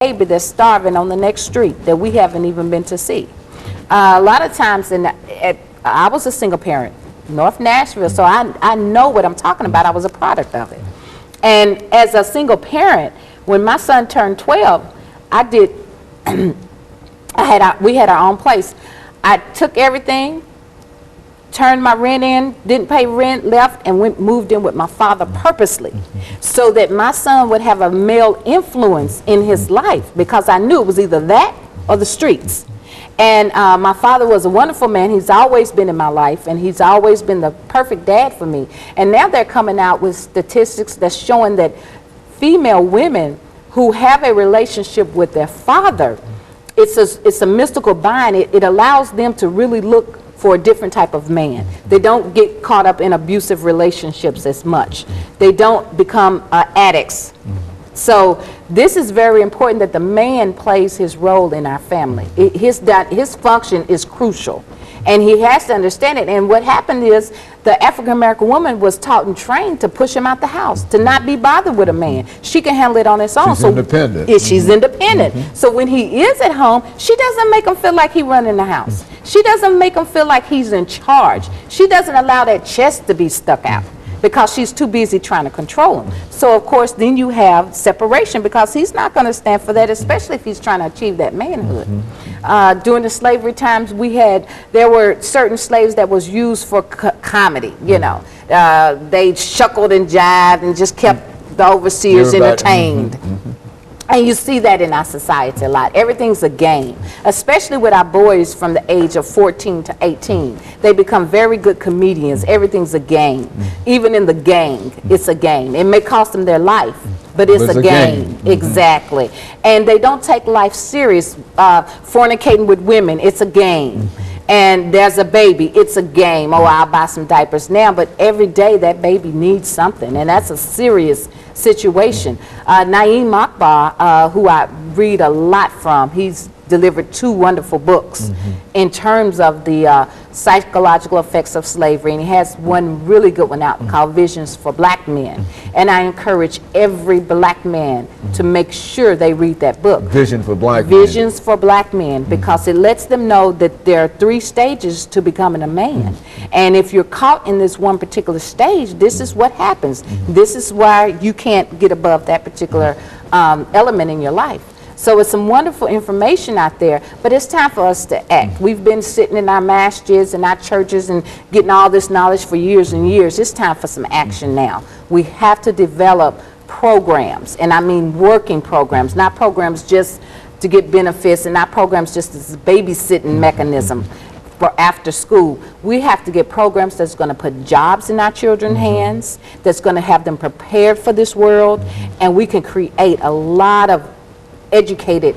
baby that's starving on the next street that we haven't even been to see. A lot of times, I was a single parent, North Nashville, so I know what I'm talking about. I was a product of it. And as a single parent, when my son turned 12, we had our own place. I took everything, turned my rent in, didn't pay rent, left, and moved in with my father purposely so that my son would have a male influence in his life, because I knew it was either that or the streets. And my father was a wonderful man. He's always been in my life, and he's always been the perfect dad for me. And now they're coming out with statistics that's showing that female women who have a relationship with their father, it's a mystical bind. It allows them to really look for a different type of man. They don't get caught up in abusive relationships as much. They don't become addicts. So this is very important, that the man plays his role in our family. His function is crucial, and he has to understand it. And what happened is the African American woman was taught and trained to push him out the house, to not be bothered with a man. She can handle it on its own. She's independent. She's independent. So when he is at home, she doesn't make him feel like he's running the house. She doesn't make him feel like he's in charge. She doesn't allow that chest to be stuck out, because she's too busy trying to control him. So of course then you have separation, because he's not going to stand for that, especially if he's trying to achieve that manhood. During the slavery times, there were certain slaves that was used for comedy, you know. They shuckled and jived and just kept the overseers entertained. And you see that in our society a lot. Everything's a game, especially with our boys from the age of 14 to 18. They become very good comedians. Everything's a game. Even in the gang, it's a game. It may cost them their life, but it's a game. Exactly. And they don't take life serious. Fornicating with women, it's a game. And there's a baby, it's a game. Oh, I'll buy some diapers now, but every day that baby needs something, and that's a serious situation. Naeem Akbar, who I read a lot from, he's delivered 2 wonderful books in terms of the psychological effects of slavery, and he has one really good one out called Visions for Black Men. And I encourage every black man to make sure they read that book. Vision for Black Men. Visions for Black Men, because it lets them know that there are 3 stages to becoming a man. And if you're caught in this one particular stage, this is what happens. This is why you can't get above that particular element in your life. So it's some wonderful information out there, but it's time for us to act. We've been sitting in our masjids and our churches and getting all this knowledge for years and years. It's time for some action now. We have to develop programs, and I mean working programs, not programs just to get benefits, and not programs just as a babysitting mechanism for after school. We have to get programs that's going to put jobs in our children's hands, that's going to have them prepared for this world, and we can create a lot of educated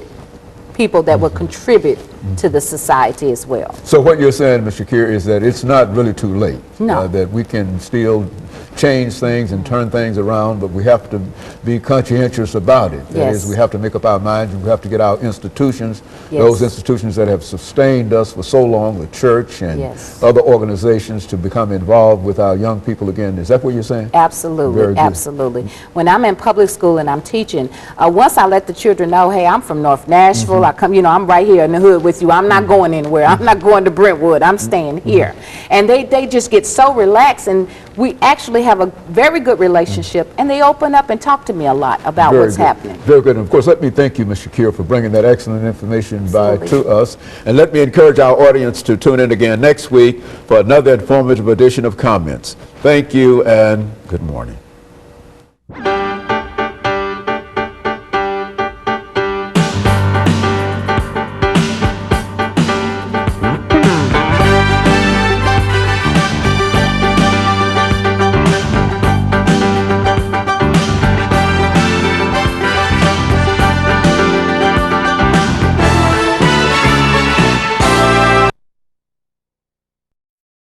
people that will contribute to the society as well. So what you're saying, Ms. Shakir, is that it's not really too late. No. That we can still change things and turn things around, but we have to be conscientious about it. That is, we have to make up our minds, and we have to get our institutions, those institutions that have sustained us for so long, the church and other organizations, to become involved with our young people again. Is that what you're saying? Absolutely, absolutely. When I'm in public school and I'm teaching, once I let the children know, hey, I'm from North Nashville, I come, you know, I'm right here in the hood with you. I'm not going anywhere. I'm not going to Brentwood. I'm staying here. And they just get so relaxed, and we actually have a very good relationship, and they open up and talk to me a lot about what's happening. Very good. And of course, let me thank you, Ms. Shakir, for bringing that excellent information to us. And let me encourage our audience to tune in again next week for another informative edition of Comments. Thank you, and good morning.